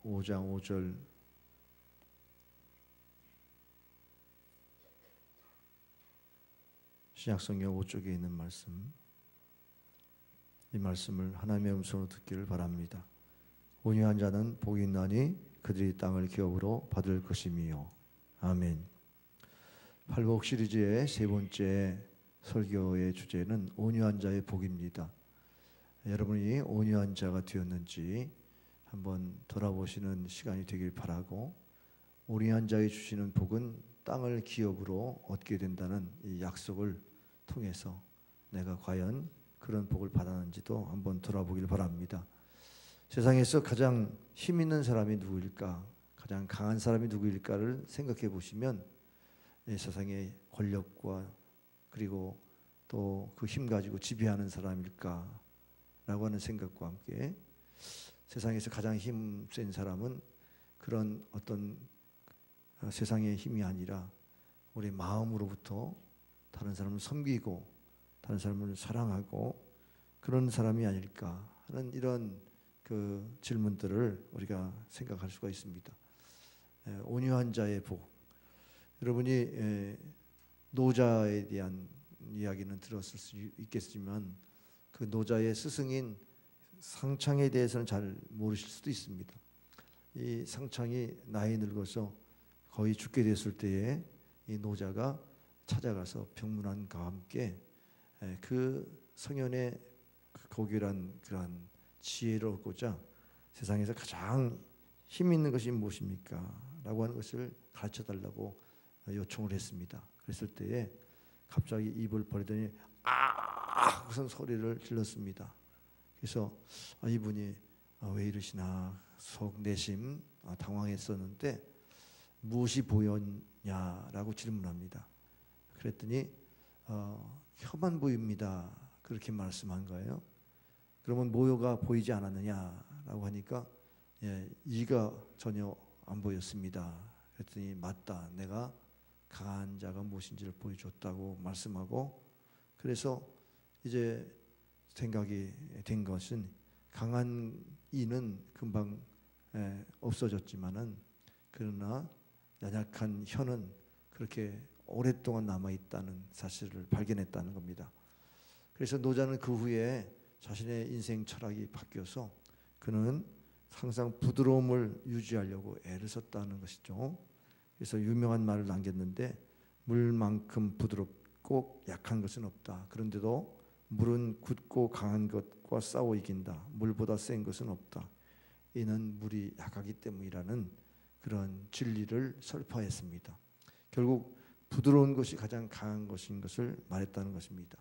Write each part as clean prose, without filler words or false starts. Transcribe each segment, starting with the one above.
5장 5절 신약성경 5쪽에 있는 말씀, 이 말씀을 하나님의 음성으로 듣기를 바랍니다. 온유한 자는 복이 있나니 그들이 땅을 기업으로 받을 것임이요. 아멘. 팔복 시리즈의 세 번째 설교의 주제는 온유한 자의 복입니다. 여러분이 온유한 자가 되었는지 한번 돌아보시는 시간이 되길 바라고, 온유한 자에 주시는 복은 땅을 기업으로 얻게 된다는 이 약속을 통해서 내가 과연 그런 복을 받았는지도 한번 돌아보길 바랍니다. 세상에서 가장 힘 있는 사람이 누구일까? 가장 강한 사람이 누구일까를 생각해 보시면 세상의 권력과 그리고 또 그 힘 가지고 지배하는 사람일까? 라고 하는 생각과 함께 세상에서 가장 힘센 사람은 그런 어떤 세상의 힘이 아니라 우리 마음으로부터 다른 사람을 섬기고 다른 사람을 사랑하고 그런 사람이 아닐까 하는 이런 그 질문들을 우리가 생각할 수가 있습니다. 온유한 자의 복. 여러분이 노자에 대한 이야기는 들었을 수 있겠지만 그 노자의 스승인 상창에 대해서는 잘 모르실 수도 있습니다. 이 상창이 나이 늙어서 거의 죽게 됐을 때에 이 노자가 찾아가서 병문안과 함께 그 성현의 고결한 그러한 지혜를 얻고자 세상에서 가장 힘 있는 것이 무엇입니까? 라고 하는 것을 가르쳐 달라고 요청을 했습니다. 그랬을 때에 갑자기 입을 벌리더니 무슨 소리를 질렀습니다. 그래서 이분이 왜 이러시나 속 내심 당황했었는데 무엇이 보였냐라고 질문합니다. 그랬더니 혀만 보입니다. 그렇게 말씀한 거예요. 그러면 모여가 보이지 않았느냐라고 하니까 이가 전혀 안 보였습니다. 그랬더니 맞다. 내가 강한 자가 무엇인지를 보여줬다고 말씀하고, 그래서 이제 생각이 된 것은 강한 이는 금방 없어졌지만은 그러나 연약한 혀는 그렇게 오랫동안 남아있다는 사실을 발견했다는 겁니다. 그래서 노자는 그 후에 자신의 인생 철학이 바뀌어서 그는 항상 부드러움을 유지하려고 애를 썼다는 것이죠. 그래서 유명한 말을 남겼는데 물만큼 부드럽고 약한 것은 없다. 그런데도 물은 굳고 강한 것과 싸워 이긴다. 물보다 센 것은 없다. 이는 물이 약하기 때문이라는 그런 진리를 설파했습니다. 결국 부드러운 것이 가장 강한 것인 것을 말했다는 것입니다.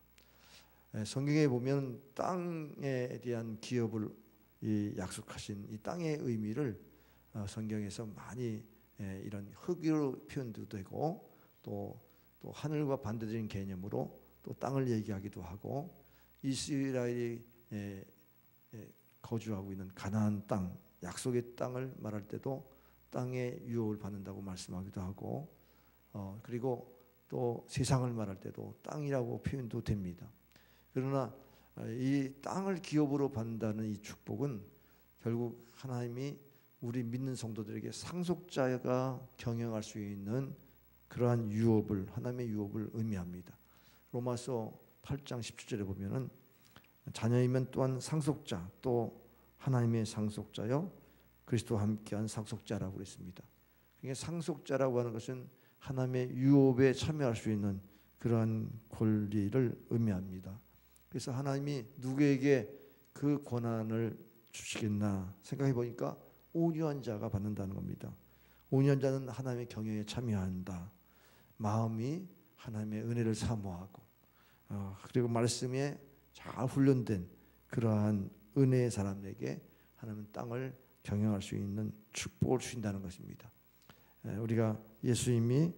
성경에 보면 땅에 대한 기업을 약속하신 이 땅의 의미를 성경에서 많이 이런 흙으로 표현도 되고 또 하늘과 반대적인 개념으로 또 땅을 얘기하기도 하고, 이스라엘이 거주하고 있는 가나안 땅, 약속의 땅을 말할 때도 땅의 유업을 받는다고 말씀하기도 하고, 그리고 또 세상을 말할 때도 땅이라고 표현도 됩니다. 그러나 이 땅을 기업으로 받는다는 이 축복은 결국 하나님이 우리 믿는 성도들에게 상속자가 경영할 수 있는 그러한 유업을, 하나님의 유업을 의미합니다. 로마서 8장 17절에 보면은 자녀이면 또한 상속자, 또 하나님의 상속자요 그리스도와 함께한 상속자라고 그랬습니다. 그러니까 상속자라고 하는 것은 하나님의 유업에 참여할 수 있는 그러한 권리를 의미합니다. 그래서 하나님이 누구에게 그 권한을 주시겠나 생각해 보니까 온유한 자가 받는다는 겁니다. 온유한 자는 하나님의 경영에 참여한다. 마음이 하나님의 은혜를 사모하고 그리고 말씀에 잘 훈련된 그러한 은혜의 사람에게 하나님은 땅을 경영할 수 있는 축복을 주신다는 것입니다. 우리가 예수님이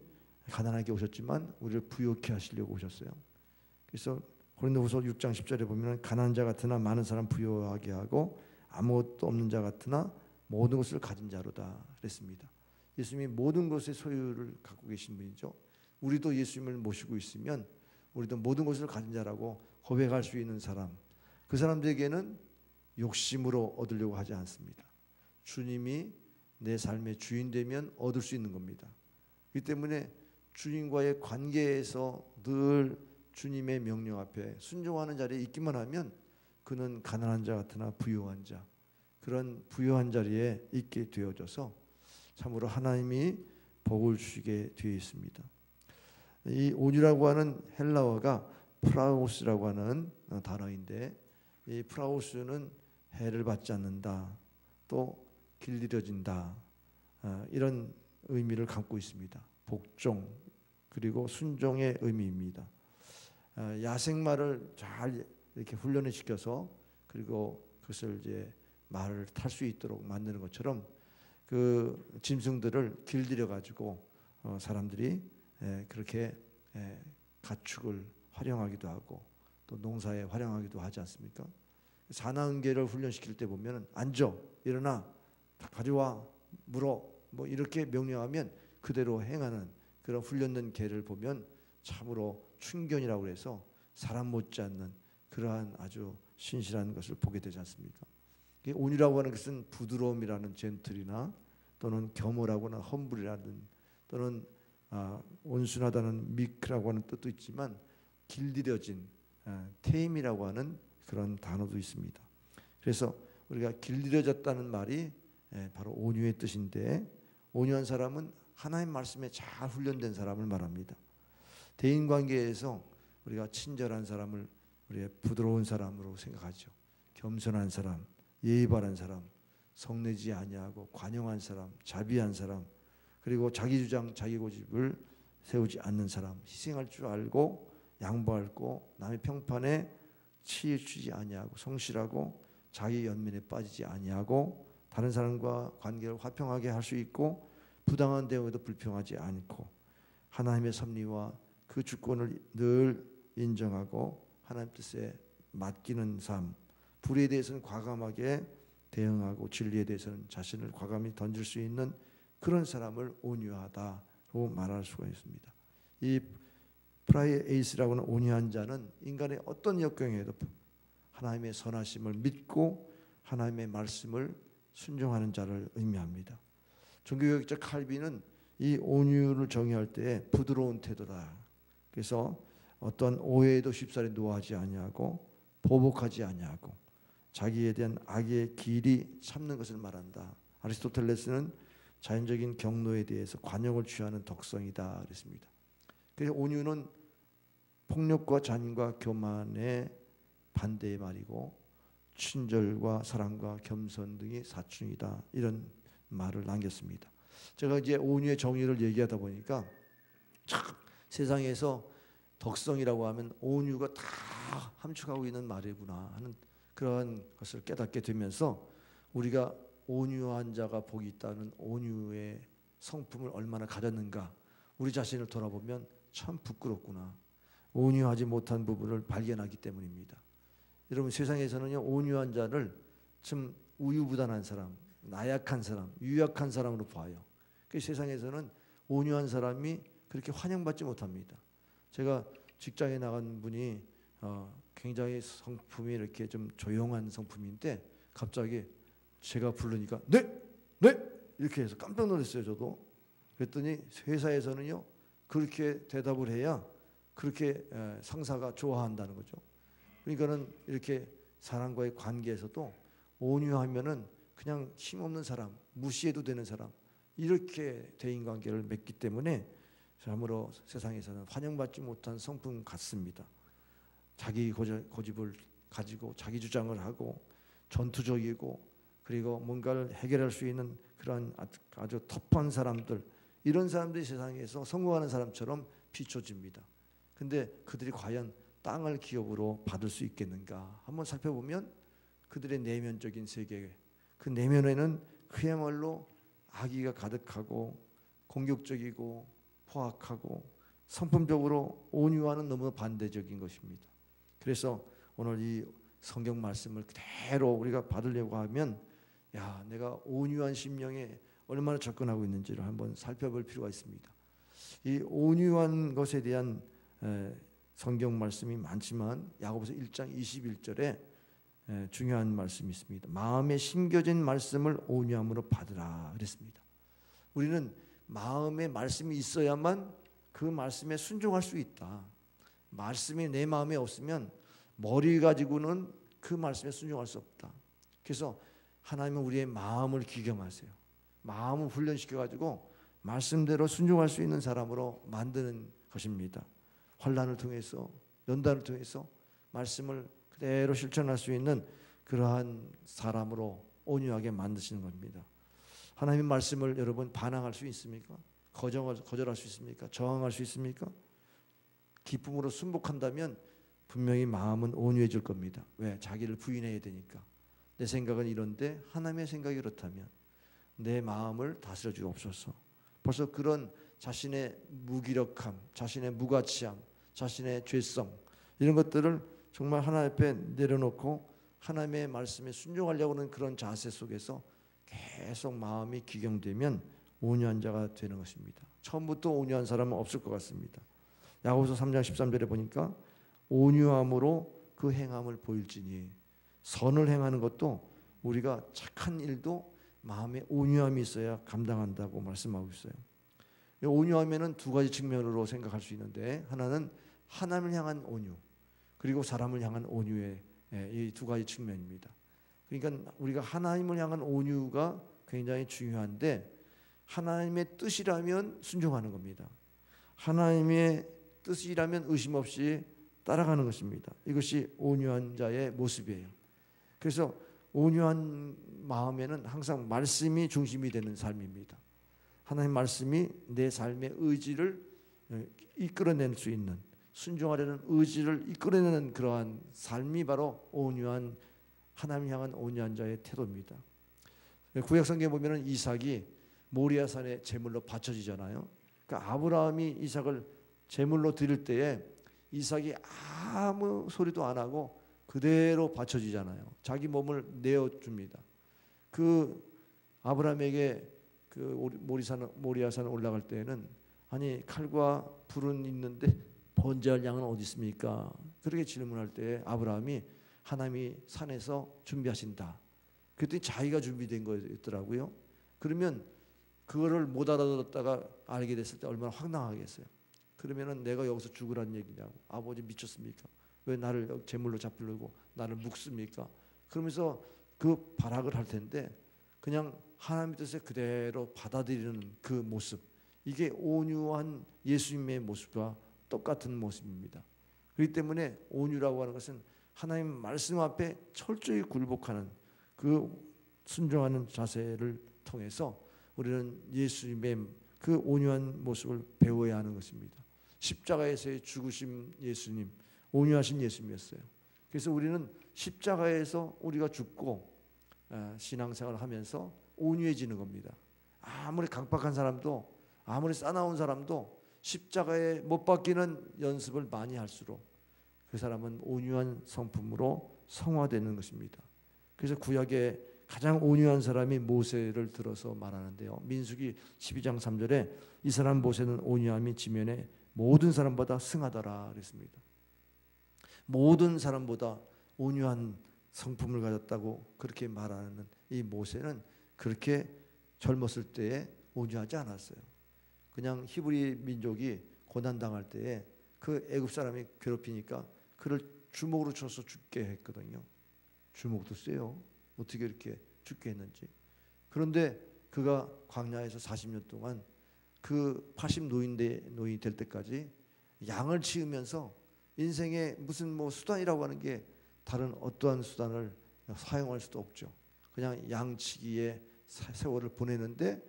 가난하게 오셨지만 우리를 부유케 하시려고 오셨어요. 그래서 고린도후서 6장 10절에 보면 가난한 자 같으나 많은 사람 부유하게 하고 아무것도 없는 자 같으나 모든 것을 가진 자로다 그랬습니다. 예수님이 모든 것의 소유를 갖고 계신 분이죠. 우리도 예수님을 모시고 있으면 우리도 모든 것을 가진 자라고 고백할 수 있는 사람, 그 사람들에게는 욕심으로 얻으려고 하지 않습니다. 주님이 내 삶의 주인 되면 얻을 수 있는 겁니다. 그렇기 때문에 주님과의 관계에서 늘 주님의 명령 앞에 순종하는 자리에 있기만 하면 그는 가난한 자 같으나 부유한 자, 그런 부유한 자리에 있게 되어져서 참으로 하나님이 복을 주시게 되어 있습니다. 이 온유라고 하는 헬라어가 프라우스라고 하는 단어인데, 이 프라우스는 해를 받지 않는다, 또 길들여진다, 이런 의미를 갖고 있습니다. 복종 그리고 순종의 의미입니다. 야생마를 잘 이렇게 훈련을 시켜서 그리고 그것을 이제 말을 탈 수 있도록 만드는 것처럼 그 짐승들을 길들여 가지고 사람들이 그렇게 가축을 활용하기도 하고 또 농사에 활용하기도 하지 않습니까? 사나운개를 훈련시킬 때 보면 앉아, 일어나, 가져와, 물어, 뭐 이렇게 명령하면 그대로 행하는 그런 훈련된 개를 보면 참으로 충견이라고 해서 사람 못지않는 그러한 아주 신실한 것을 보게 되지 않습니까? 온유라고 하는 것은 부드러움이라는 젠틀이나 또는 겸허라고 하는 험불이라는 또는 온순하다는 미크라고 하는 뜻도 있지만 길들여진 테임이라고 하는 그런 단어도 있습니다. 그래서 우리가 길들여졌다는 말이 바로 온유의 뜻인데, 온유한 사람은 하나님 말씀에 잘 훈련된 사람을 말합니다. 대인관계에서 우리가 친절한 사람을 우리가 부드러운 사람으로 생각하죠. 겸손한 사람, 예의 바른 사람, 성내지 아니하고 관용한 사람, 자비한 사람, 그리고 자기 주장, 자기 고집을 세우지 않는 사람, 희생할 줄 알고 양보하고 남의 평판에 치우치지 아니하고 성실하고 자기 연민에 빠지지 아니하고 다른 사람과 관계를 화평하게 할 수 있고 부당한 대우에도 불평하지 않고 하나님의 섭리와 그 주권을 늘 인정하고 하나님 뜻에 맡기는 삶, 불의에 대해서는 과감하게 대응하고 진리에 대해서는 자신을 과감히 던질 수 있는 그런 사람을 온유하다고 말할 수가 있습니다. 이 프라이에이스라고 하는 온유한 자는 인간의 어떤 역경에도 하나님의 선하심을 믿고 하나님의 말씀을 순종하는 자를 의미합니다. 종교개혁자 칼빈은 이 온유를 정의할 때 부드러운 태도다. 그래서 어떤 오해에도 쉽사리 노하지 아니하고 보복하지 아니하고 자기에 대한 악의 길이 참는 것을 말한다. 아리스토텔레스는 자연적인 경로에 대해서 관용을 취하는 덕성이다 그랬습니다. 그래서 온유는 폭력과 잔인과 교만의 반대의 말이고 친절과 사랑과 겸손 등이 사춘이다, 이런 말을 남겼습니다. 제가 이제 온유의 정의를 얘기하다 보니까 참 세상에서 덕성이라고 하면 온유가 다 함축하고 있는 말이구나 하는 그런 것을 깨닫게 되면서 우리가 온유한 자가 복이 있다는 온유의 성품을 얼마나 가졌는가, 우리 자신을 돌아보면 참 부끄럽구나, 온유하지 못한 부분을 발견하기 때문입니다. 여러분, 세상에서는요 온유한 자를 좀 우유부단한 사람, 나약한 사람, 유약한 사람으로 봐요. 그 세상에서는 온유한 사람이 그렇게 환영받지 못합니다. 제가 직장에 나간 분이 굉장히 성품이 이렇게 좀 조용한 성품인데 갑자기 제가 부르니까 네! 이렇게 해서 깜짝 놀랐어요. 저도. 그랬더니 회사에서는요 그렇게 대답을 해야 그렇게 상사가 좋아한다는 거죠. 그러니까는 이렇게 사람과의 관계에서도 온유하면은 그냥 힘없는 사람, 무시해도 되는 사람, 이렇게 대인관계를 맺기 때문에 참으로 세상에서는 환영받지 못한 성품 같습니다. 자기 고집을 가지고 자기 주장을 하고 전투적이고 그리고 뭔가를 해결할 수 있는 그런 아주 터프한 사람들, 이런 사람들이 세상에서 성공하는 사람처럼 비춰집니다. 근데 그들이 과연 땅을 기업으로 받을 수 있겠는가 한번 살펴보면 그들의 내면적인 세계, 그 내면에는 그야말로 악의가 가득하고 공격적이고 포악하고 성품적으로 온유와는 너무 반대적인 것입니다. 그래서 오늘 이 성경 말씀을 그대로 우리가 받으려고 하면 야, 내가 온유한 심령에 얼마나 접근하고 있는지를 한번 살펴볼 필요가 있습니다. 이 온유한 것에 대한 성경 말씀이 많지만 야고보서 1장 21절에 중요한 말씀이 있습니다. 마음에 심겨진 말씀을 온유함으로 받으라 그랬습니다. 우리는 마음에 말씀이 있어야만 그 말씀에 순종할 수 있다. 말씀이 내 마음에 없으면 머리 가지고는 그 말씀에 순종할 수 없다. 그래서 하나님은 우리의 마음을 기경하세요. 마음을 훈련시켜가지고 말씀대로 순종할 수 있는 사람으로 만드는 것입니다. 환난을 통해서, 연단을 통해서 말씀을 그대로 실천할 수 있는 그러한 사람으로 온유하게 만드시는 겁니다. 하나님의 말씀을 여러분 반항할 수 있습니까? 거절할 수 있습니까? 저항할 수 있습니까? 기쁨으로 순복한다면 분명히 마음은 온유해질 겁니다. 왜? 자기를 부인해야 되니까. 내 생각은 이런데 하나님의 생각이 그렇다면 내 마음을 다스려 주옵소서. 벌써 그런 자신의 무기력함, 자신의 무가치함, 자신의 죄성 이런 것들을 정말 하나님 앞에 내려놓고 하나님의 말씀에 순종하려고 하는 그런 자세 속에서 계속 마음이 기경되면 온유한 자가 되는 것입니다. 처음부터 온유한 사람은 없을 것 같습니다. 야고보서 3장 13절에 보니까 온유함으로 그 행함을 보일지니, 선을 행하는 것도 우리가 착한 일도 마음에 온유함이 있어야 감당한다고 말씀하고 있어요. 온유함에는 두 가지 측면으로 생각할 수 있는데, 하나는 하나님을 향한 온유, 그리고 사람을 향한 온유의 이 두 가지 측면입니다. 그러니까 우리가 하나님을 향한 온유가 굉장히 중요한데, 하나님의 뜻이라면 순종하는 겁니다. 하나님의 뜻이라면 의심 없이 따라가는 것입니다. 이것이 온유한 자의 모습이에요. 그래서 온유한 마음에는 항상 말씀이 중심이 되는 삶입니다. 하나님 말씀이 내 삶의 의지를 이끌어낼 수 있는, 순종하려는 의지를 이끌어내는 그러한 삶이 바로 온유한, 하나님 향한 온유한 자의 태도입니다. 구약 성경에 보면은 이삭이 모리아산의 제물로 바쳐지잖아요. 그러니까 아브라함이 이삭을 제물로 드릴 때에 이삭이 아무 소리도 안 하고 그대로 바쳐지잖아요. 자기 몸을 내어줍니다. 그 아브라함에게 그 모리아산 올라갈 때에는, 아니 칼과 불은 있는데 번제할 양은 어디 있습니까? 그렇게 질문할 때 아브라함이 하나님이 산에서 준비하신다. 그랬더니 자기가 준비된 거였더라고요. 그러면 그거를 못 알아들었다가 알게 됐을 때 얼마나 황당하겠어요. 그러면은 내가 여기서 죽으라는 얘기냐고. 아버지 미쳤습니까? 왜 나를 제물로 잡히려고 나를 묵습니까? 그러면서 그 발악을 할 텐데, 그냥 하나님의 뜻에 그대로 받아들이는 그 모습, 이게 온유한 예수님의 모습과 똑같은 모습입니다. 그렇기 때문에 온유라고 하는 것은 하나님 말씀 앞에 철저히 굴복하는, 그 순종하는 자세를 통해서 우리는 예수님의 그 온유한 모습을 배워야 하는 것입니다. 십자가에서의 죽으심 예수님, 온유하신 예수님이었어요. 그래서 우리는 십자가에서 우리가 죽고 신앙생활을 하면서 온유해지는 겁니다. 아무리 강박한 사람도, 아무리 싸나운 사람도 십자가에 못 박히는 연습을 많이 할수록 그 사람은 온유한 성품으로 성화되는 것입니다. 그래서 구약의 가장 온유한 사람이 모세를 들어서 말하는데요. 민수기 12장 3절에 이 사람 모세는 온유함이 지면에 모든 사람보다 승하더라 그랬습니다. 모든 사람보다 온유한 성품을 가졌다고 그렇게 말하는 이 모세는 그렇게 젊었을 때에 온유하지 않았어요. 그냥 히브리 민족이 고난당할 때에 그 애굽 사람이 괴롭히니까 그를 주먹으로 쳐서 죽게 했거든요. 주먹도 세요. 어떻게 이렇게 죽게 했는지. 그런데 그가 광야에서 40년 동안 그 80노인이 될 때까지 양을 치우면서 인생에 무슨 수단이라고 하는 게 다른 어떠한 수단을 사용할 수도 없죠. 그냥 양치기에 세월을 보내는데,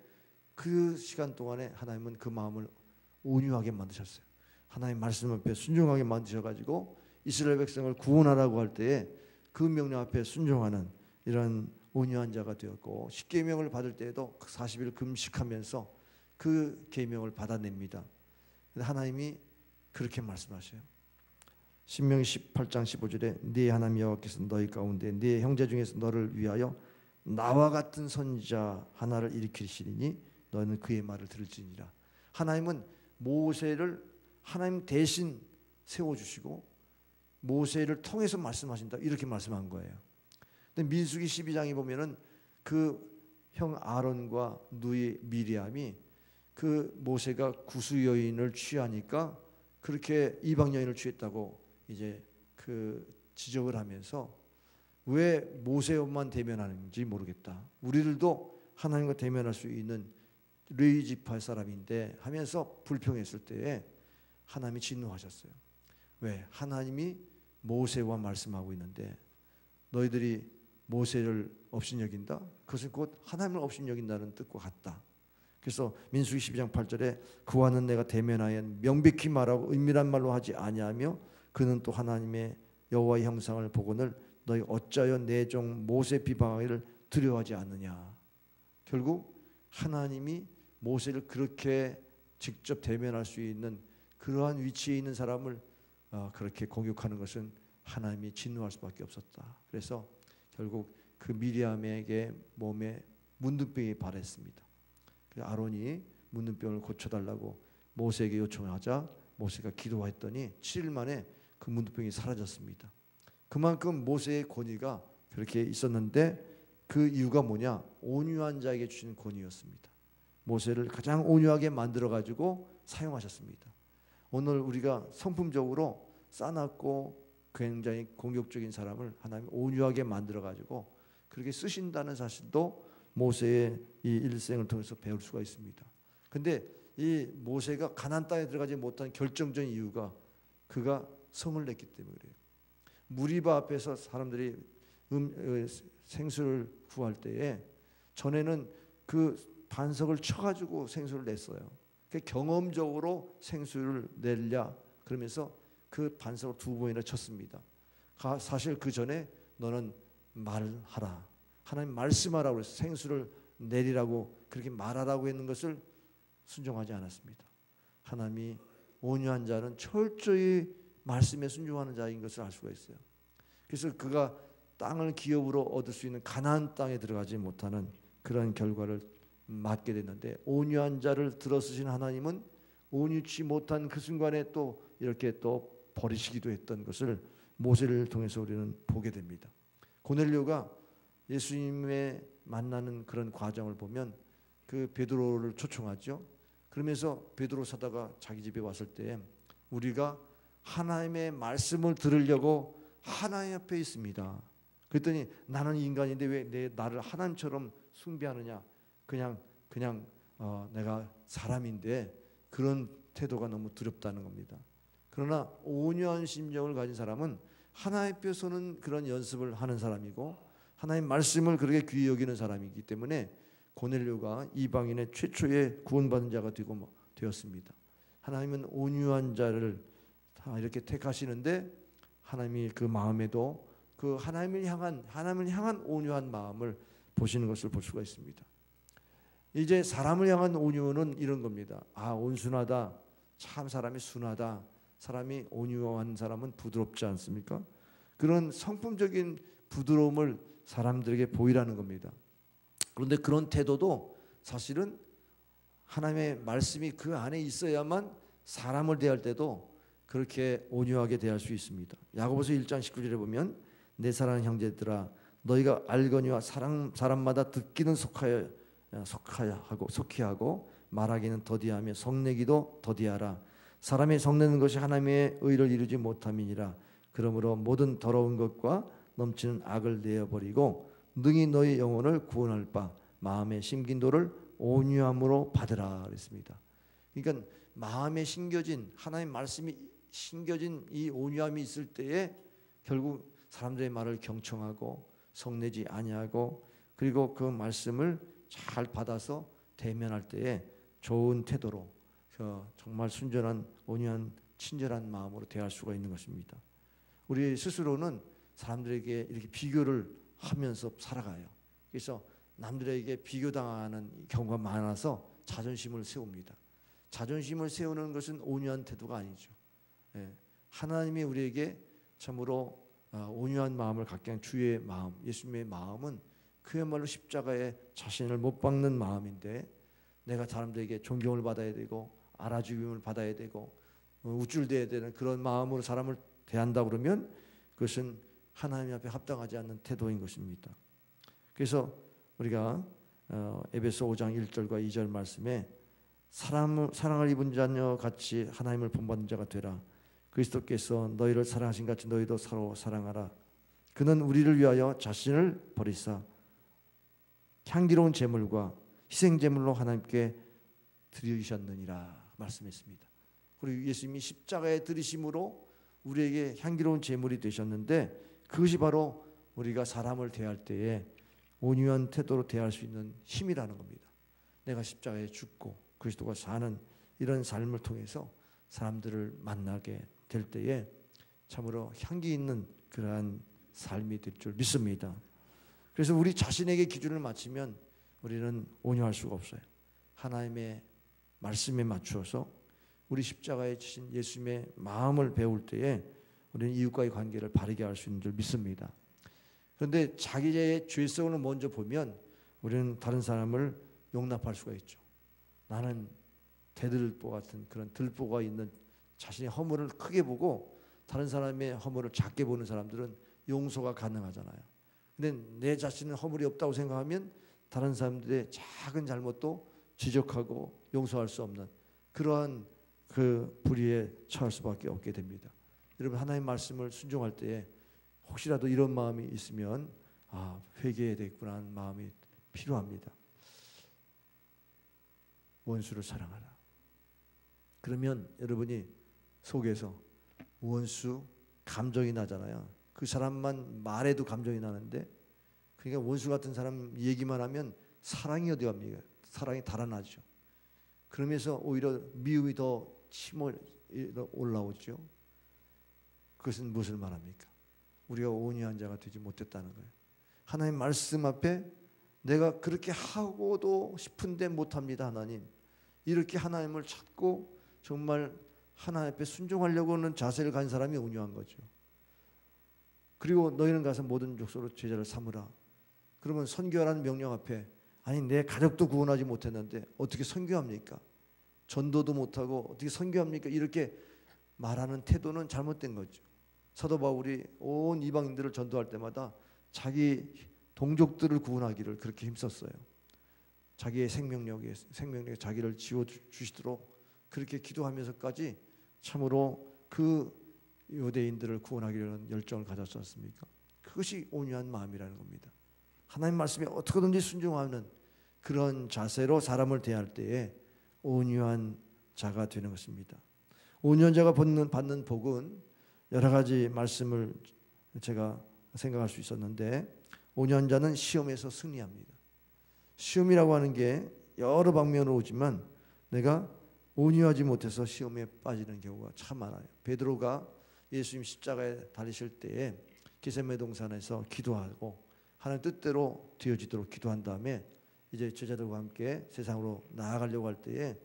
그 시간 동안에 하나님은 그 마음을 온유하게 만드셨어요. 하나님 말씀 앞에 순종하게 만드셔가지고 이스라엘 백성을 구원하라고 할 때에 그 명령 앞에 순종하는 이런 온유한 자가 되었고, 십계명을 받을 때에도 40일 금식하면서 그 계명을 받아냅니다. 하나님이 그렇게 말씀하셔요. 신명기 18장 15절에 네 하나님 여호와께서 너희 가운데 네 형제 중에서 너를 위하여 나와 같은 선지자 하나를 일으키시리니 너는 그의 말을 들을지니라. 하나님은 모세를 하나님 대신 세워주시고 모세를 통해서 말씀하신다, 이렇게 말씀한 거예요. 근데 민수기 12장에 보면은 그 형 아론과 누이 미리암이 그 모세가 구수 여인을 취하니까 그렇게 이방 여인을 취했다고 이제 그 지적을 하면서 왜 모세만 대면하는지 모르겠다. 우리들도 하나님과 대면할 수 있는 레위 지파 사람인데 하면서 불평했을 때에 하나님이 진노하셨어요. 왜? 하나님이 모세와 말씀하고 있는데 너희들이 모세를 업신여긴다? 그것은 곧 하나님을 업신여긴다는 뜻과 같다. 그래서 민수기 12장 8절에 그와는 내가 대면하여 명백히 말하고 은밀한 말로 하지 아니하며 그는 또 하나님의 여호와의 형상을 보거늘 너희 어찌하여 내 종 모세 비방하기를 두려워하지 않느냐. 결국 하나님이 모세를 그렇게 직접 대면할 수 있는 그러한 위치에 있는 사람을 그렇게 공격하는 것은 하나님이 진노할 수밖에 없었다. 그래서 결국 그 미리암에게 몸에 문둥병이 발했습니다. 아론이 문둥병을 고쳐달라고 모세에게 요청하자 모세가 기도했더니 7일 만에 그 문둥병이 사라졌습니다. 그만큼 모세의 권위가 그렇게 있었는데 그 이유가 뭐냐? 온유한 자에게 주신 권위였습니다. 모세를 가장 온유하게 만들어가지고 사용하셨습니다. 오늘 우리가 성품적으로 싸납고 굉장히 공격적인 사람을 하나님 온유하게 만들어가지고 그렇게 쓰신다는 사실도 모세의 이 일생을 통해서 배울 수가 있습니다. 근데 이 모세가 가나안 땅에 들어가지 못한 결정적인 이유가 그가 성을 냈기 때문에 그래요. 무리바 앞에서 사람들이 생수를 구할 때에 전에는 그 반석을 쳐가지고 생수를 냈어요. 경험적으로 생수를 내려 그러면서 그 반석을 2번이나 쳤습니다. 사실 그 전에 너는 말하라. 하나님 말씀하라고 그래서 생수를 내리라고 그렇게 말하라고 했는 것을 순종하지 않았습니다. 하나님이 온유한 자는 철저히 말씀에 순종하는 자인 것을 알 수가 있어요. 그래서 그가 땅을 기업으로 얻을 수 있는 가나안 땅에 들어가지 못하는 그런 결과를 맞게 됐는데 온유한 자를 들어쓰신 하나님은 온유치 못한 그 순간에 또 이렇게 또 버리시기도 했던 것을 모세를 통해서 우리는 보게 됩니다. 고넬료가 예수님의 만나는 그런 과정을 보면 그 베드로를 초청하죠. 그러면서 베드로 사다가 자기 집에 왔을 때 우리가 하나님의 말씀을 들으려고 하나님 앞에 있습니다. 그랬더니 나는 인간인데 왜 나를 하나님처럼 숭배하느냐? 그냥 내가 사람인데 그런 태도가 너무 두렵다는 겁니다. 그러나 온유한 심정을 가진 사람은 하나님 앞에 서는 그런 연습을 하는 사람이고 하나님 말씀을 그렇게 귀히 여기는 사람이기 때문에 고넬료가 이방인의 최초의 구원받은 자가 되었습니다. 하나님은 온유한 자를 다 이렇게 택하시는데 하나님이 그 마음에도 그 하나님을 향한 온유한 마음을 보시는 것을 볼 수가 있습니다. 이제 사람을 향한 온유는 이런 겁니다. 온순하다. 참 사람이 순하다. 사람이 온유한 사람은 부드럽지 않습니까? 그런 성품적인 부드러움을 사람들에게 보이라는 겁니다. 그런데 그런 태도도 사실은 하나님의 말씀이 그 안에 있어야만 사람을 대할 때도 그렇게 온유하게 대할 수 있습니다. 야고보서 1장 19절에 보면 내 사랑하는 형제들아 너희가 알거니와 사람마다 듣기는 속히하고 말하기는 더디하며 성내기도 더디하라. 사람이 성내는 것이 하나님의 의를 이루지 못함이니라. 그러므로 모든 더러운 것과 넘치는 악을 내어버리고 능히 너희 영혼을 구원할 바 마음에 심긴 도를 온유함으로 받으라 그랬습니다. 그러니까 마음에 심겨진 하나님 말씀이 심겨진 이 온유함이 있을 때에 결국 사람들의 말을 경청하고 성내지 아니하고 그리고 그 말씀을 잘 받아서 대면할 때에 좋은 태도로 정말 순전한 온유한 친절한 마음으로 대할 수가 있는 것입니다. 우리 스스로는 사람들에게 이렇게 비교를 하면서 살아가요. 그래서 남들에게 비교당하는 경우가 많아서 자존심을 세웁니다. 자존심을 세우는 것은 온유한 태도가 아니죠. 하나님이 우리에게 참으로 온유한 마음을 갖게 한 주의 마음, 예수님의 마음은 그야말로 십자가에 자신을 못 박는 마음인데 내가 사람들에게 존경을 받아야 되고 알아주임을 받아야 되고 우쭐대야 되는 그런 마음으로 사람을 대한다 그러면 그것은 하나님 앞에 합당하지 않는 태도인 것입니다. 그래서 우리가 에베소 5장 1절과 2절 말씀에 사랑을 입은 자녀 같이 하나님을 본받는 자가 되라. 그리스도께서 너희를 사랑하신 같이 너희도 서로 사랑하라. 그는 우리를 위하여 자신을 버리사 향기로운 제물과 희생 제물로 하나님께 드리셨느니라 말씀했습니다. 그리고 예수님이 십자가에 들이심으로 우리에게 향기로운 제물이 되셨는데, 그것이 바로 우리가 사람을 대할 때에 온유한 태도로 대할 수 있는 힘이라는 겁니다. 내가 십자가에 죽고 그리스도가 사는 이런 삶을 통해서 사람들을 만나게 될 때에 참으로 향기 있는 그러한 삶이 될 줄 믿습니다. 그래서 우리 자신에게 기준을 맞추면 우리는 온유할 수가 없어요. 하나님의 말씀에 맞추어서 우리 십자가에 지신 예수님의 마음을 배울 때에 우리는 이웃과의 관계를 바르게 할 수 있는 줄 믿습니다. 그런데 자기의 죄성을 먼저 보면 우리는 다른 사람을 용납할 수가 있죠. 나는 대들보 같은 그런 들보가 있는 자신의 허물을 크게 보고 다른 사람의 허물을 작게 보는 사람들은 용서가 가능하잖아요. 근데 내 자신은 허물이 없다고 생각하면 다른 사람들의 작은 잘못도 지적하고 용서할 수 없는 그러한 그 불의에 처할 수밖에 없게 됩니다. 여러분, 하나님의 말씀을 순종할 때에 혹시라도 이런 마음이 있으면 회개해야 되겠구나 하는 마음이 필요합니다. 원수를 사랑하라. 그러면 여러분이 속에서 원수 감정이 나잖아요. 그 사람만 말해도 감정이 나는데, 그러니까 원수 같은 사람 얘기만 하면 사랑이 어디 갑니까? 사랑이 달아나죠. 그러면서 오히려 미움이 더 치밀어 올라오죠. 그것은 무엇을 말합니까? 우리가 온유한 자가 되지 못했다는 거예요. 하나님 말씀 앞에 내가 그렇게 하고도 싶은데 못합니다. 하나님, 이렇게 하나님을 찾고 정말 하나님 앞에 순종하려고 하는 자세를 가진 사람이 온유한 거죠. 그리고 너희는 가서 모든 족속으로 제자를 삼으라. 그러면 선교하라는 명령 앞에 아니 내 가족도 구원하지 못했는데 어떻게 선교합니까? 전도도 못하고 어떻게 선교합니까? 이렇게 말하는 태도는 잘못된 거죠. 사도 바울이 온 이방인들을 전도할 때마다 자기 동족들을 구원하기를 그렇게 힘썼어요. 자기의 생명력에 자기를 지워주시도록 그렇게 기도하면서까지 참으로 그 유대인들을 구원하기를 열정을 가졌지 않습니까? 그것이 온유한 마음이라는 겁니다. 하나님 말씀에 어떻게든지 순종하는 그런 자세로 사람을 대할 때에 온유한 자가 되는 것입니다. 온유한 자가 받는 복은 여러 가지 말씀을 제가 생각할 수 있었는데, 온유한 자는 시험에서 승리합니다. 시험이라고 하는 게 여러 방면으로 오지만 내가 온유하지 못해서 시험에 빠지는 경우가 참 많아요. 베드로가 예수님 십자가에 달리실 때에 게세마네 동산에서 기도하고 하나님 뜻대로 되어지도록 기도한 다음에 이제 제자들과 함께 세상으로 나아가려고 할 때에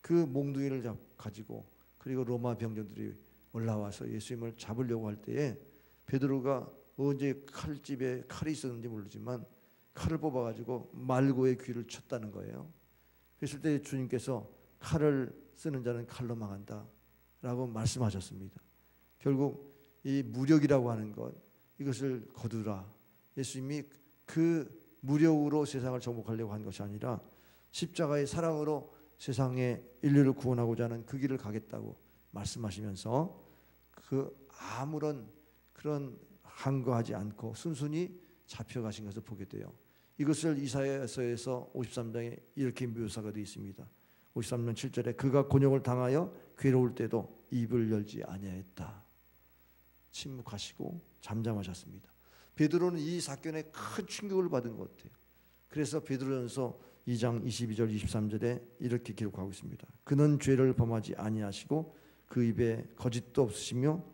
그 몽둥이를 가지고 그리고 로마 병정들이 올라와서 예수님을 잡으려고 할 때에 베드로가 언제 칼집에 칼이 있었는지 모르지만 칼을 뽑아가지고 말고의 귀를 쳤다는 거예요. 그랬을 때 주님께서 칼을 쓰는 자는 칼로 망한다 라고 말씀하셨습니다. 결국 이 무력이라고 하는 것, 이것을 거두라. 예수님이 그 무력으로 세상을 정복하려고 한 것이 아니라 십자가의 사랑으로 세상의 인류를 구원하고자 하는 그 길을 가겠다고 말씀하시면서 그 아무런 그런 항거하지 않고 순순히 잡혀가신 것을 보게 돼요. 이것을 이사야서에서 53장에 이렇게 묘사가 되어 있습니다. 53장 7절에 그가 곤욕을 당하여 괴로울 때도 입을 열지 아니하였다. 침묵하시고 잠잠하셨습니다. 베드로는 이 사건에 큰 충격을 받은 것 같아요. 그래서 베드로전서 2장 22절 23절에 이렇게 기록하고 있습니다. 그는 죄를 범하지 아니하시고 그 입에 거짓도 없으시며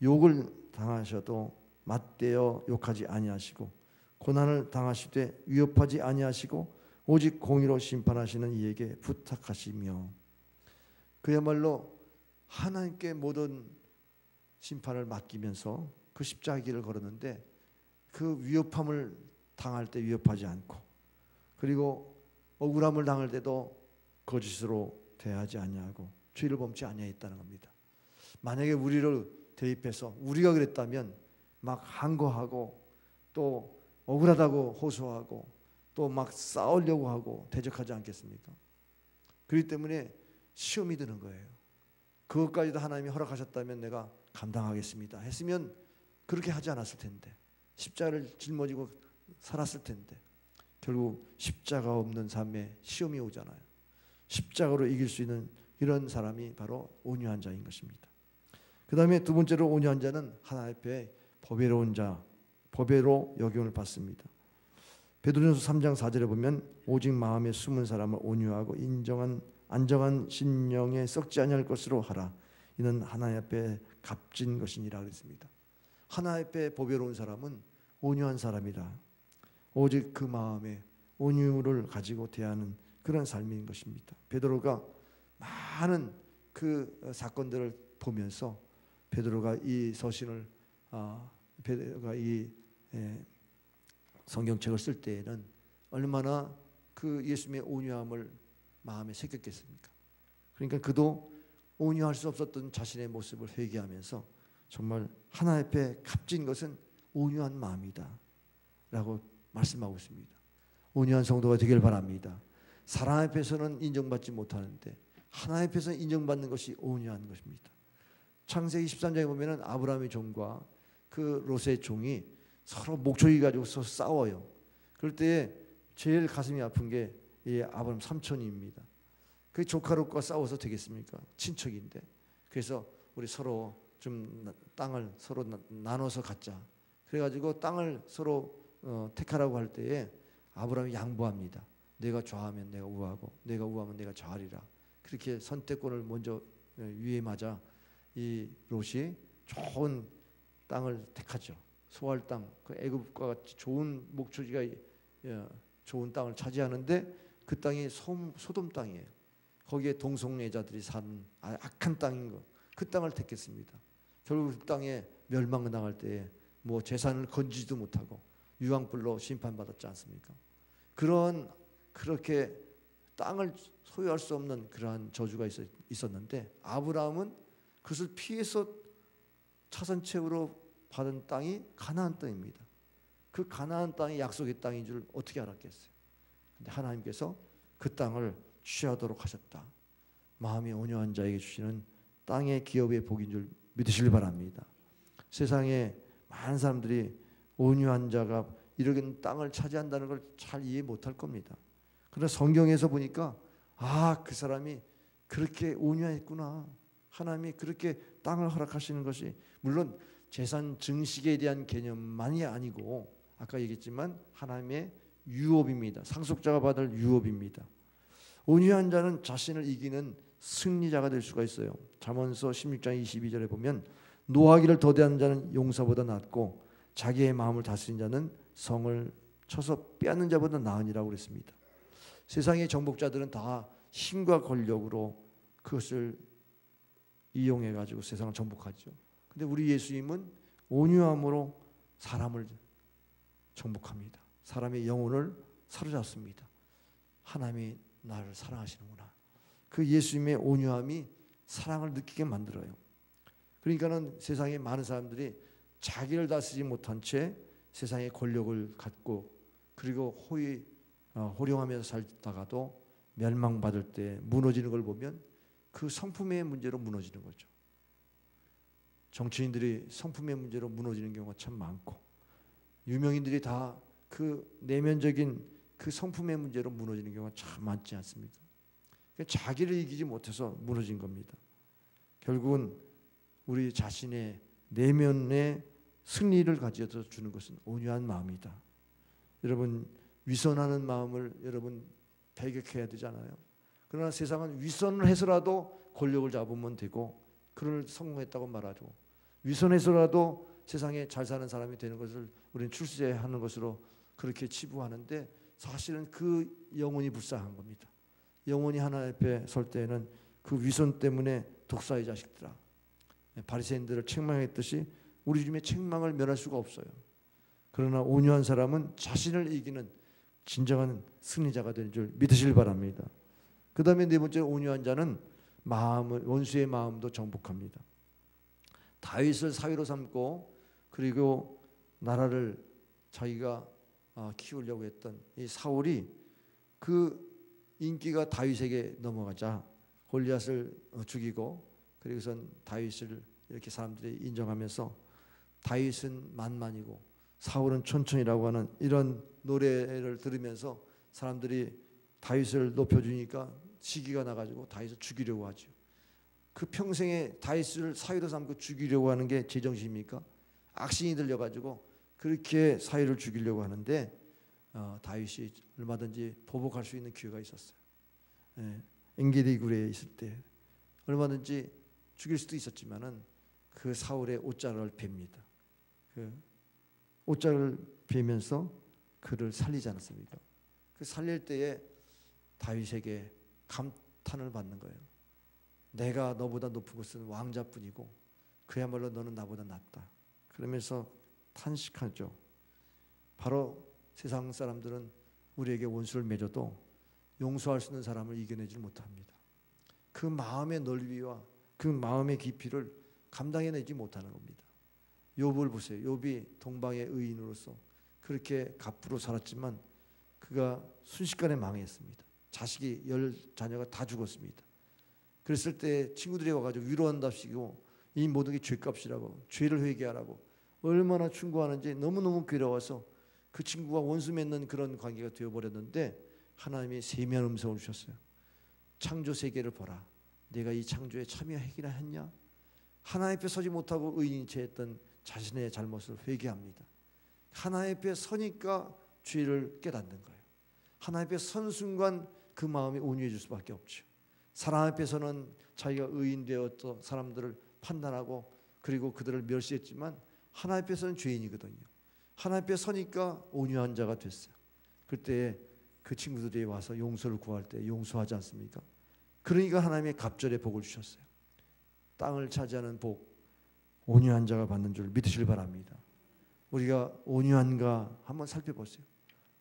욕을 당하셔도 맞대어 욕하지 아니하시고 고난을 당하시되 위협하지 아니하시고 오직 공의로 심판하시는 이에게 부탁하시며, 그야말로 하나님께 모든 심판을 맡기면서 그 십자가의 길을 걸었는데 그 위협함을 당할 때 위협하지 않고, 그리고 억울함을 당할 때도 거짓으로 대하지 아니하고 죄를 범치 아니하였다는 겁니다. 만약에 우리를 대입해서 우리가 그랬다면 막 항거하고 또 억울하다고 호소하고 또 막 싸우려고 하고 대적하지 않겠습니까? 그렇기 때문에 시험이 드는 거예요. 그것까지도 하나님이 허락하셨다면 내가 감당하겠습니다 했으면 그렇게 하지 않았을 텐데, 십자가를 짊어지고 살았을 텐데, 결국 십자가 없는 삶에 시험이 오잖아요. 십자가로 이길 수 있는 이런 사람이 바로 온유한 자인 것입니다. 그 다음에 두 번째로 온유한 자는 하나님 앞에 보배로운 자, 보배로 여김을 받습니다. 베드로전서 3장 4절에 보면 오직 마음에 숨은 사람을 온유하고 안정한 심령에 썩지 아니할 것으로 하라. 이는 하나님 앞에 값진 것이니라 그랬습니다. 하나님 앞에 보배로운 사람은 온유한 사람이다. 오직 그 마음에 온유를 가지고 대하는 그런 삶인 것입니다. 베드로가 많은 그 사건들을 보면서 베드로가 이 서신을 베드로가 이 성경책을 쓸 때에는 얼마나 그 예수님의 온유함을 마음에 새겼겠습니까? 그러니까 그도 온유할 수 없었던 자신의 모습을 회개하면서 정말 하나님 앞에 값진 것은 온유한 마음이다 라고 말씀하고 있습니다. 온유한 성도가 되길 바랍니다. 사람 앞에서는 인정받지 못하는데 하나님 앞에서는 인정받는 것이 온유한 것입니다. 창세기 13장에 보면 아브라함의 종과 그 롯의 종이 서로 목초기 가지고 싸워요. 그럴 때 제일 가슴이 아픈 게 이 아브라함 삼촌입니다. 그 조카 롯과 싸워서 되겠습니까? 친척인데. 그래서 우리 서로 좀 땅을 서로 나눠서 갖자. 그래가지고 땅을 서로 택하라고 할 때에 아브라함이 양보합니다. 내가 좌하면 내가 우하고 내가 우하면 내가 좌하리라. 그렇게 선택권을 먼저 위임하자 이 롯이 좋은 땅을 택하죠. 소할 땅, 그 애굽과 같이 좋은 목초지가 좋은 땅을 차지하는데 그 땅이 소돔 땅이에요. 거기에 동성애자들이 사는 악한 땅인 거, 그 땅을 택했습니다. 결국 그 땅에 멸망당할 때에 뭐 재산을 건지지도 못하고 유황불로 심판받았지 않습니까? 그렇게 땅을 소유할 수 없는 그러한 저주가 있었는데 아브라함은 그것을 피해서 차선책으로 받은 땅이 가나안 땅입니다. 그 가나안 땅이 약속의 땅인 줄 어떻게 알았겠어요? 근데 하나님께서 그 땅을 취하도록 하셨다. 마음이 온유한 자에게 주시는 땅의 기업의 복인 줄 믿으시길 바랍니다. 세상에 많은 사람들이 온유한 자가 이런 땅을 차지한다는 걸 잘 이해 못할 겁니다. 그러나 성경에서 보니까 그 사람이 그렇게 온유했구나. 하나님이 그렇게 땅을 허락하시는 것이 물론 재산 증식에 대한 개념만이 아니고 아까 얘기했지만 하나님의 유업입니다. 상속자가 받을 유업입니다. 온유한 자는 자신을 이기는 승리자가 될 수가 있어요. 잠언서 16장 22절에 보면 노하기를 더디하는 자는 용사보다 낫고 자기의 마음을 다스린 자는 성을 쳐서 빼앗는 자보다 나으니라고 그랬습니다. 세상의 정복자들은 다 힘과 권력으로 그것을 이용해 가지고 세상을 정복하죠. 근데 우리 예수님은 온유함으로 사람을 정복합니다. 사람의 영혼을 사로잡습니다. 하나님이 나를 사랑하시는구나. 그 예수님의 온유함이 사랑을 느끼게 만들어요. 그러니까는 세상에 많은 사람들이 자기를 다스리지 못한 채 세상의 권력을 갖고 그리고 호령하면서 살다가도 멸망받을 때 무너지는 걸 보면 그 성품의 문제로 무너지는 거죠. 정치인들이 성품의 문제로 무너지는 경우가 참 많고 유명인들이 다 그 내면적인 그 성품의 문제로 무너지는 경우가 참 많지 않습니까? 자기를 이기지 못해서 무너진 겁니다. 결국은 우리 자신의 내면의 승리를 가져다 주는 것은 온유한 마음이다. 여러분 위선하는 마음을 여러분 배격해야 되잖아요. 그러나 세상은 위선을 해서라도 권력을 잡으면 되고 그를 성공했다고 말하죠. 위선해서라도 세상에 잘 사는 사람이 되는 것을 우리는 출세하는 것으로 그렇게 치부하는데 사실은 그 영혼이 불쌍한 겁니다. 영혼이 하나님 앞에 설 때에는 그 위선 때문에 독사의 자식들아 바리새인들을 책망했듯이 우리 주님의 책망을 면할 수가 없어요. 그러나 온유한 사람은 자신을 이기는 진정한 승리자가 되는 줄 믿으시길 바랍니다. 그 다음에 네 번째 온유한 자는 원수의 마음도 정복합니다. 다윗을 사위로 삼고 그리고 나라를 자기가 키우려고 했던 이 사울이 그 인기가 다윗에게 넘어가자 골리앗을 죽이고 그리고선 다윗을 이렇게 사람들이 인정하면서 다윗은 만만이고 사울은 천천히라고 하는 이런 노래를 들으면서 사람들이 다윗을 높여주니까 시기가 나가지고 다윗을 죽이려고 하죠. 그 평생에 다윗을 사위로 삼고 죽이려고 하는 게 제정신입니까? 악신이 들려가지고 그렇게 사위를 죽이려고 하는데 다윗이 얼마든지 보복할 수 있는 기회가 있었어요. 엔게디 굴에 있을 때 얼마든지 죽일 수도 있었지만은 그 사울의 옷자락을 팹니다. 그 옷자락을 베면서 그를 살리지 않았습니까? 그 살릴 때에 다윗에게 감탄을 받는 거예요. 내가 너보다 높은 것은 왕자뿐이고 그야말로 너는 나보다 낫다. 그러면서 탄식하죠. 바로 세상 사람들은 우리에게 원수를 맺어도 용서할 수 있는 사람을 이겨내지 못합니다. 그 마음의 넓이와 그 마음의 깊이를 감당해내지 못하는 겁니다. 욥을 보세요. 욥이 동방의 의인으로서 그렇게 갑부로 살았지만 그가 순식간에 망했습니다. 자식이 10자녀가 다 죽었습니다. 그랬을 때 친구들이 와가지고 위로한답시고 이 모든 게 죄값이라고 죄를 회개하라고 얼마나 충고하는지 너무너무 괴로워서 그 친구가 원수 맺는 그런 관계가 되어버렸는데 하나님이 세미한 음성을 주셨어요. 창조 세계를 보라. 내가 이 창조에 참여하기나 했냐? 하나님 앞에 서지 못하고 의인인 채 했던 자신의 잘못을 회개합니다. 하나님 앞에 서니까 죄를 깨닫는 거예요. 하나님 앞에 선 순간 그 마음이 온유해질 수밖에 없죠. 사람 앞에서는 자기가 의인 되었던 사람들을 판단하고 그리고 그들을 멸시했지만 하나님 앞에서는 죄인이거든요. 하나님 앞에 서니까 온유한 자가 됐어요. 그때 그 친구들이 와서 용서를 구할 때 용서하지 않습니까? 그러니까 하나님의 갑절의 복을 주셨어요. 땅을 차지하는 복, 온유한 자가 받는 줄 믿으시길 바랍니다. 우리가 온유한가 한번 살펴보세요.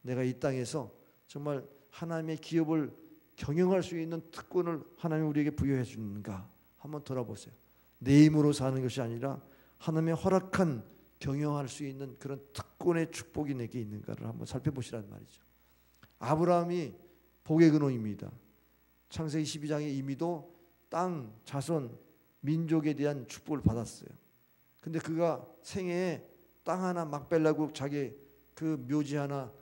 내가 이 땅에서 정말 하나님의 기업을 경영할 수 있는 특권을 하나님이 우리에게 부여해 주는가 한번 돌아보세요. 내 힘으로 사는 것이 아니라 하나님의 허락한 경영할 수 있는 그런 특권의 축복이 내게 있는가를 한번 살펴보시라는 말이죠. 아브라함이 복의 근원입니다. 창세기 12장에 이미도 땅, 자손, 민족에 대한 축복을 받았어요. 근데 그가 생애에 땅 하나 막 뺄라고 자기 그 묘지 하나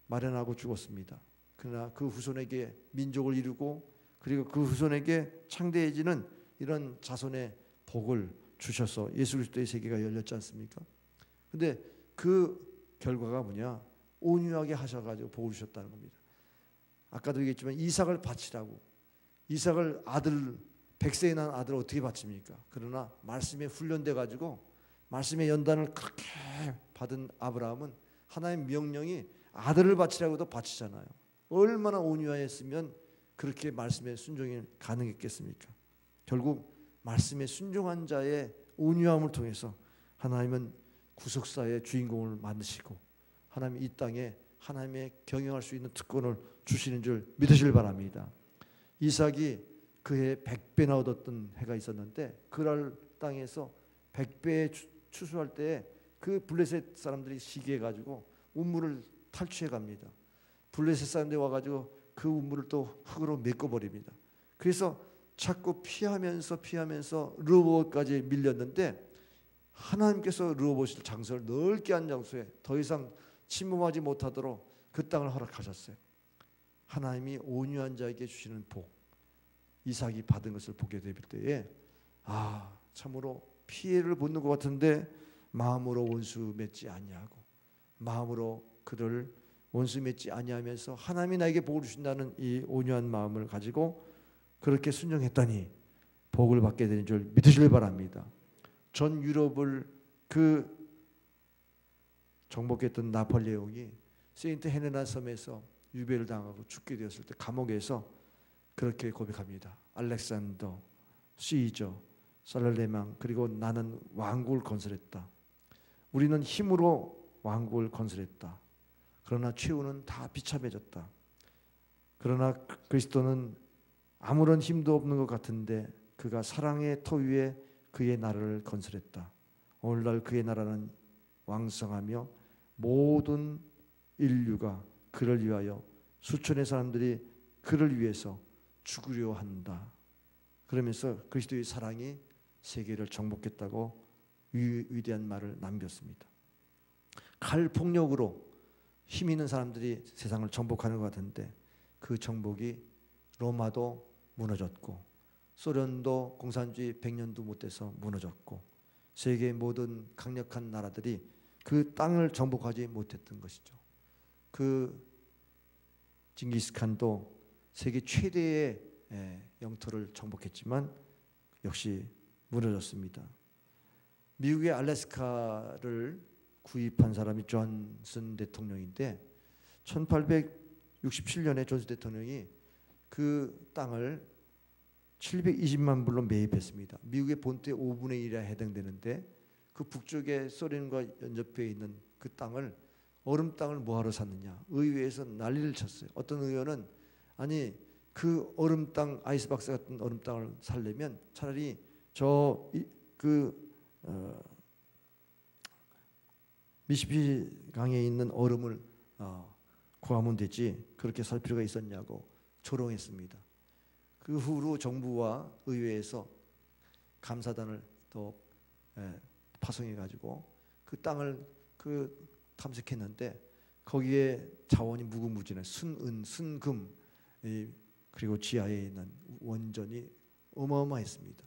마련하고 죽었습니다. 그러나 그 후손에게 민족을 이루고 그리고 그 후손에게 창대해지는 이런 자손의 복을 주셔서 예수 그리스도의 세계가 열렸지 않습니까? 근데 그 결과가 뭐냐? 온유하게 하셔가지고 복을 주셨다는 겁니다. 아까도 얘기했지만 이삭을 바치라고. 이삭을 아들 100세에 난 아들을 어떻게 바칩니까? 그러나 말씀에 훈련돼 가지고 말씀의 연단을 그렇게 받은 아브라함은 하나님의 명령이 아들을 바치라고도 바치잖아요. 얼마나 온유하였으면 그렇게 말씀에 순종이 가능했겠습니까? 결국 말씀에 순종한 자의 온유함을 통해서 하나님은 구속사의 주인공을 만드시고 하나님 이 땅에 하나님의 경영할 수 있는 특권을 주시는 줄 믿으시길 바랍니다. 이삭이 그해 100배나 얻었던 해가 있었는데 그랄 땅에서 100배 추수할 때 그 블레셋 사람들이 시기해가지고 운물을 탈취해 갑니다. 블레셋 사람들이 와가지고 그 운물을 또 흙으로 메꿔버립니다. 그래서 자꾸 피하면서 르호봇까지 밀렸는데 하나님께서 르호봇을 장소를 넓게 한 장소에 더 이상 침범하지 못하도록 그 땅을 허락하셨어요. 하나님이 온유한 자에게 주시는 복, 이삭이 받은 것을 보게 될 때에 참으로 피해를 보는 것 같은데 마음으로 원수 맺지 아니하고 마음으로 그를 원수 맺지 아니하면서 하나님이 나에게 복을 주신다는 이 온유한 마음을 가지고 그렇게 순종했더니 복을 받게 되는 줄 믿으시길 바랍니다. 전 유럽을 그 정복했던 나폴레옹이 세인트 헬레나 섬에서 유배를 당하고 죽게 되었을 때 감옥에서 그렇게 고백합니다. 알렉산더, 시저, 살랄레망 그리고 나는 왕국을 건설했다. 우리는 힘으로 왕국을 건설했다. 그러나 최후는 다 비참해졌다. 그러나 그리스도는 아무런 힘도 없는 것 같은데 그가 사랑의 터 위에 그의 나라를 건설했다. 오늘날 그의 나라는 왕성하며 모든 인류가 그를 위하여 수천의 사람들이 그를 위해서 죽으려 한다. 그러면서 그리스도의 사랑이 세계를 정복했다고 위대한 말을 남겼습니다. 칼폭력으로 힘 있는 사람들이 세상을 정복하는 것 같은데 그 정복이 로마도 무너졌고 소련도 공산주의 100년도 못 돼서 무너졌고 세계의 모든 강력한 나라들이 그 땅을 정복하지 못했던 것이죠. 그 징기스칸도 세계 최대의 영토를 정복했지만 역시 무너졌습니다. 미국의 알래스카를 구입한 사람이 존슨 대통령인데 1867년에 존슨 대통령이 그 땅을 720만 불로 매입했습니다. 미국의 본토의 5분의 1에 해당되는데 그 북쪽에 소련과 연접해 있는 그 땅을 얼음 땅을 뭐하러 샀느냐. 의회에서 난리를 쳤어요. 어떤 의원은 아니 그 얼음 땅 아이스박스 같은 얼음 땅을 살려면 차라리 미시시피 강에 있는 얼음을 구하면 되지 그렇게 살 필요가 있었냐고 조롱했습니다. 그 후로 정부와 의회에서 감사단을 또 파송해 가지고 그 땅을 탐색했는데 거기에 자원이 무궁무진해 순은, 순금 그리고 지하에 있는 원전이 어마어마했습니다.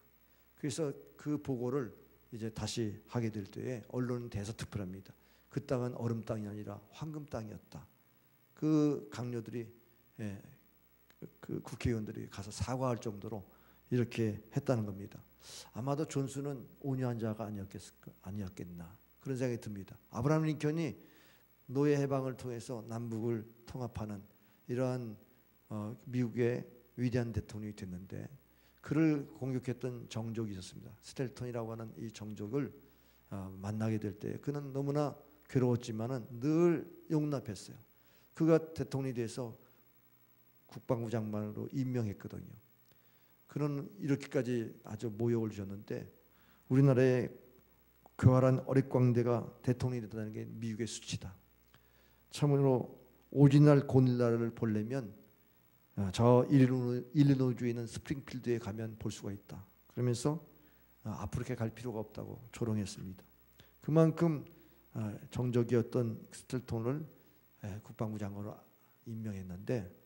그래서 그 보고를 이제 다시 하게 될 때에 언론은 대서특필합니다. 그 땅은 얼음 땅이 아니라 황금 땅이었다. 그 강요들이 그 국회의원들이 가서 사과할 정도로 이렇게 했다는 겁니다. 아마도 존슨은 온유한 자가 아니었겠나 그런 생각이 듭니다. 아브라함 링컨이 노예 해방을 통해서 남북을 통합하는 이러한 미국의 위대한 대통령이 됐는데 그를 공격했던 정족이 있었습니다. 스텔턴이라고 하는 이 정족을 만나게 될 때 그는 너무나 괴로웠지만은 늘 용납했어요. 그가 대통령이 돼서 국방부 장관으로 임명했거든요. 그는 이렇게까지 아주 모욕을 주셨는데 우리나라의 교활한 어릿광대가 대통령이 됐다는 게 미국의 수치다. 참으로 오리지널 고릴라를 보려면 저 일리노이주에 있는 스프링필드에 가면 볼 수가 있다. 그러면서 아프리카에 갈 필요가 없다고 조롱했습니다. 그만큼 정적이었던 스텔턴을 국방부 장관으로 임명했는데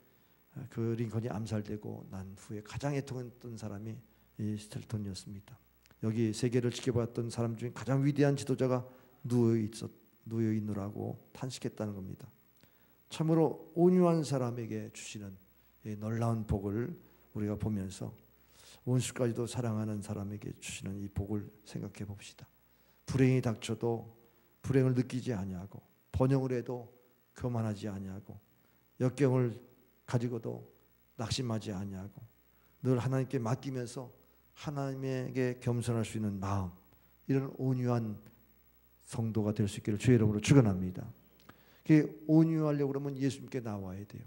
그 링컨이 암살되고 난 후에 가장 애통했던 사람이 이 스텔턴이었습니다. 여기 세계를 지켜봤던 사람 중에 가장 위대한 지도자가 누워 있노라고 탄식했다는 겁니다. 참으로 온유한 사람에게 주시는 이 놀라운 복을 우리가 보면서 원수까지도 사랑하는 사람에게 주시는 이 복을 생각해 봅시다. 불행이 닥쳐도 불행을 느끼지 아니하고 번영을 해도 교만하지 아니하고 역경을 가지고도 낙심하지 아니하고 늘 하나님께 맡기면서 하나님에게 겸손할 수 있는 마음, 이런 온유한 성도가 될 수 있기를 주의 이름으로 축원합니다. 온유하려고 그러면 예수님께 나와야 돼요.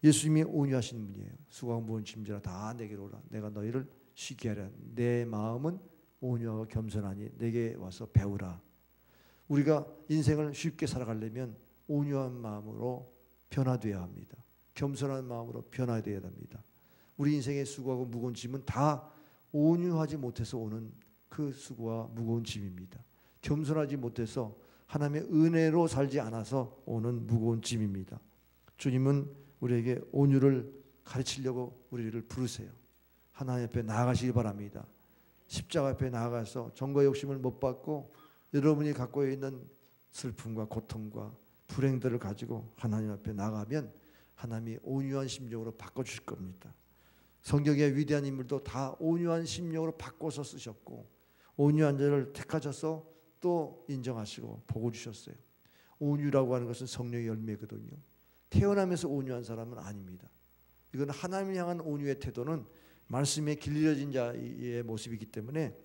예수님이 온유하신 분이에요. 수고하고 무거운 짐지라 다 내게로 오라. 내가 너희를 쉬게 하랴. 내 마음은 온유하고 겸손하니 내게 와서 배우라. 우리가 인생을 쉽게 살아가려면 온유한 마음으로 변화되어야 합니다. 겸손한 마음으로 변화되어야 합니다. 우리 인생의 수고하고 무거운 짐은 다 온유하지 못해서 오는 그 수고와 무거운 짐입니다. 겸손하지 못해서 하나님의 은혜로 살지 않아서 오는 무거운 짐입니다. 주님은 우리에게 온유를 가르치려고 우리를 부르세요. 하나님 앞에 나아가시기 바랍니다. 십자가 앞에 나아가서 정과 욕심을 못 받고 여러분이 갖고 있는 슬픔과 고통과 불행들을 가지고 하나님 앞에 나가면 하나님이 온유한 심령으로 바꿔주실 겁니다. 성경의 위대한 인물도 다 온유한 심령으로 바꿔서 쓰셨고 온유한 자를 택하셔서 또 인정하시고 복을 주셨어요. 온유라고 하는 것은 성령의 열매거든요. 태어나면서 온유한 사람은 아닙니다. 이건 하나님을 향한 온유의 태도는 말씀에 길들여진 자의 모습이기 때문에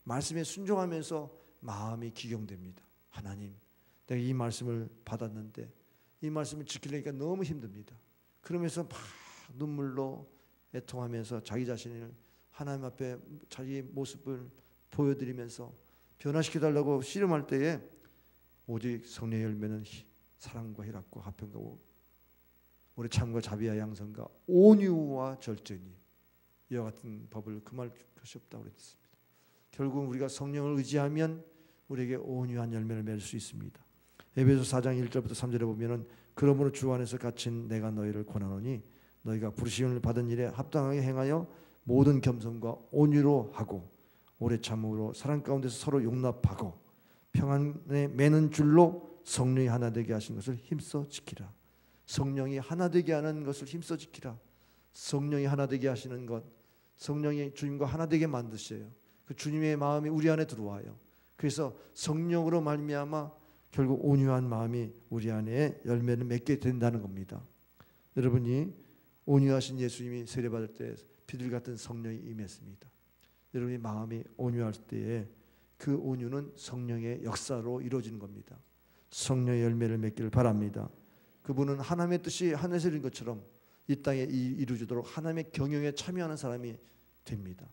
말씀에 순종하면서 마음이 기경됩니다. 하나님, 내가 이 말씀을 받았는데 이 말씀을 지키려니까 너무 힘듭니다. 그러면서 막 눈물로 애통하면서 자기 자신을 하나님 앞에 자기 모습을 보여드리면서 변화시켜달라고 씨름할 때에 오직 성령의 열매는 사랑과 희락과 화평과 오래 참과 자비와 양선과 온유와 절제니 이와 같은 법을 금할 것이 없다고 그랬습니다. 결국 우리가 성령을 의지하면 우리에게 온유한 열매를 맺을 수 있습니다. 에베소 4장 1절부터 3절에 보면은 그러므로 주 안에서 갇힌 내가 너희를 권하노니 너희가 부르심을 받은 일에 합당하게 행하여 모든 겸손과 온유로 하고 오래 참음으로 사랑 가운데서 서로 용납하고 평안에 매는 줄로 성령이 하나 되게 하신 것을 힘써 지키라. 성령이 하나 되게 하는 것을 힘써 지키라. 성령이 하나 되게 하시는 것, 성령이 주님과 하나 되게 만드셔요. 그 주님의 마음이 우리 안에 들어와요. 그래서 성령으로 말미암아 결국 온유한 마음이 우리 안에 열매를 맺게 된다는 겁니다. 여러분이 온유하신 예수님이 세례받을 때 비둘기 같은 성령이 임했습니다. 여러분의 마음이 온유할 때에 그 온유는 성령의 역사로 이루어지는 겁니다. 성령의 열매를 맺기를 바랍니다. 그분은 하나님의 뜻이 하늘에서 이룬 것처럼 이 땅에 이루어지도록 하나님의 경영에 참여하는 사람이 됩니다.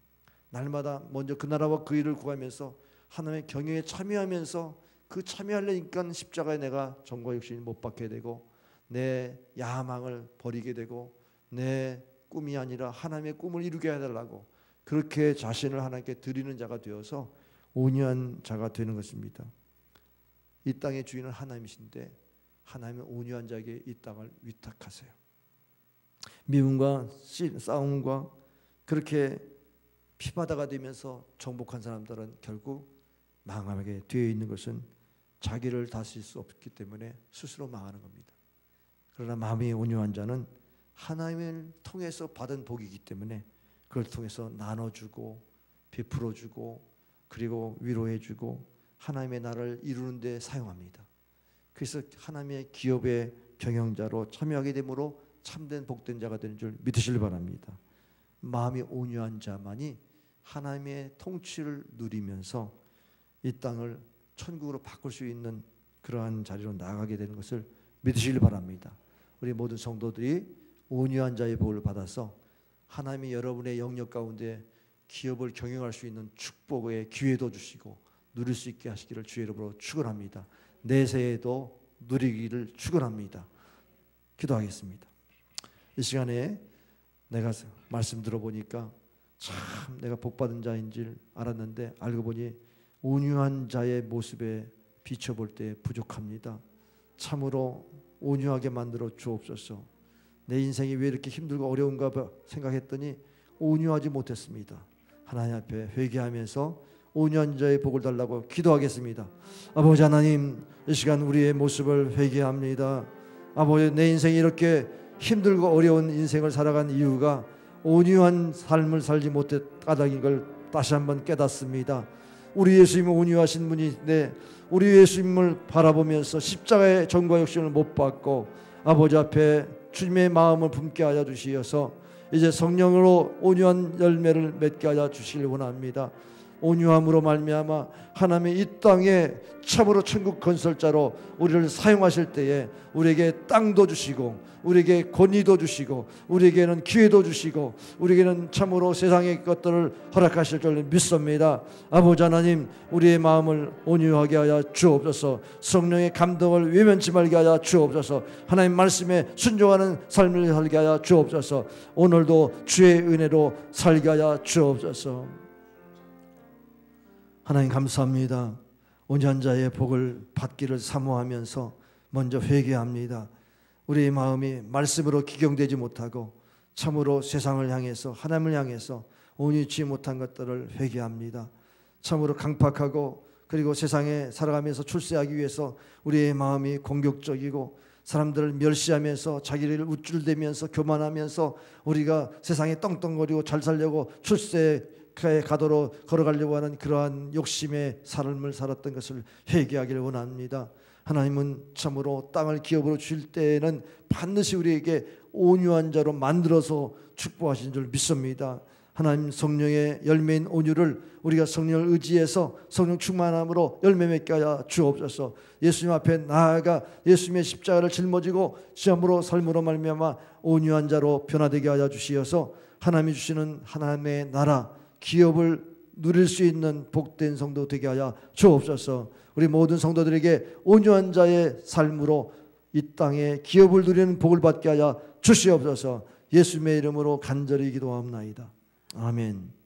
날마다 먼저 그 나라와 그 일을 구하면서 하나님의 경영에 참여하면서 그 참여하려니까 십자가에 내가 정과 육신을 못 박게 되고 내 야망을 버리게 되고 내 꿈이 아니라 하나님의 꿈을 이루게 해달라고 그렇게 자신을 하나님께 드리는 자가 되어서 온유한 자가 되는 것입니다. 이 땅의 주인은 하나님이신데 하나님은 온유한 자에게 이 땅을 위탁하세요. 미움과 싸움과 그렇게 피바다가 되면서 정복한 사람들은 결국 망하게 되어 있는 것은 자기를 다스릴 수 없기 때문에 스스로 망하는 겁니다. 그러나 마음이 온유한 자는 하나님을 통해서 받은 복이기 때문에 그걸 통해서 나눠주고 베풀어주고 그리고 위로해주고 하나님의 나라를 이루는 데 사용합니다. 그래서 하나님의 기업의 경영자로 참여하게 되므로 참된 복된 자가 되는 줄 믿으시길 바랍니다. 마음이 온유한 자만이 하나님의 통치를 누리면서 이 땅을 천국으로 바꿀 수 있는 그러한 자리로 나아가게 되는 것을 믿으시길 바랍니다. 우리 모든 성도들이 온유한 자의 복을 받아서 하나님이 여러분의 영역 가운데 기업을 경영할 수 있는 축복의 기회도 주시고 누릴 수 있게 하시기를 주의 이름으로 축원합니다. 내세에도 누리기를 축원합니다. 기도하겠습니다. 이 시간에 내가 말씀 들어보니까 참 내가 복받은 자인 줄 알았는데 알고 보니 온유한 자의 모습에 비춰볼 때 부족합니다. 참으로 온유하게 만들어 주옵소서. 내 인생이 왜 이렇게 힘들고 어려운가 생각했더니 온유하지 못했습니다. 하나님 앞에 회개하면서 온유한 자의 복을 달라고 기도하겠습니다. 아버지 하나님, 이 시간 우리의 모습을 회개합니다. 아버지, 내 인생이 이렇게 힘들고 어려운 인생을 살아간 이유가 온유한 삶을 살지 못했 까닭인 걸 다시 한번 깨닫습니다. 우리 예수님은 온유하신 분인데 우리 예수님을 바라보면서 십자가의 전과 욕심을 못 받고 아버지 앞에 주님의 마음을 품게 하여 주시어서 이제 성령으로 온유한 열매를 맺게 하여 주시길 원합니다. 온유함으로 말미암아 하나님의 이 땅에 참으로 천국 건설자로 우리를 사용하실 때에 우리에게 땅도 주시고 우리에게 권위도 주시고 우리에게는 기회도 주시고 우리에게는 참으로 세상의 것들을 허락하실 줄 믿습니다. 아버지 하나님, 우리의 마음을 온유하게 하여 주옵소서. 성령의 감동을 외면치 말게 하여 주옵소서. 하나님 말씀에 순종하는 삶을 살게 하여 주옵소서. 오늘도 주의 은혜로 살게 하여 주옵소서. 하나님 감사합니다. 온유한 자의 복을 받기를 사모하면서 먼저 회개합니다. 우리의 마음이 말씀으로 기경되지 못하고 참으로 세상을 향해서 하나님을 향해서 온유치 못한 것들을 회개합니다. 참으로 강팍하고 그리고 세상에 살아가면서 출세하기 위해서 우리의 마음이 공격적이고 사람들을 멸시하면서 자기를 우쭐대면서 교만하면서 우리가 세상에 떵떵거리고 잘 살려고 출세에 가도록 걸어가려고 하는 그러한 욕심의 삶을 살았던 것을 회개하기를 원합니다. 하나님은 참으로 땅을 기업으로 주실 때에는 반드시 우리에게 온유한 자로 만들어서 축복하신 줄 믿습니다. 하나님 성령의 열매인 온유를 우리가 성령을 의지해서 성령 충만함으로 열매 맺게 하여 주옵소서. 예수님 앞에 나아가 예수님의 십자가를 짊어지고 시험으로 삶으로 말미암아 온유한 자로 변화되게 하여 주시어서 하나님이 주시는 하나님의 나라 기업을 누릴 수 있는 복된 성도 되게 하여 주옵소서. 우리 모든 성도들에게 온유한 자의 삶으로 이 땅에 기업을 누리는 복을 받게 하여 주시옵소서. 예수님의 이름으로 간절히 기도합나이다. 아멘.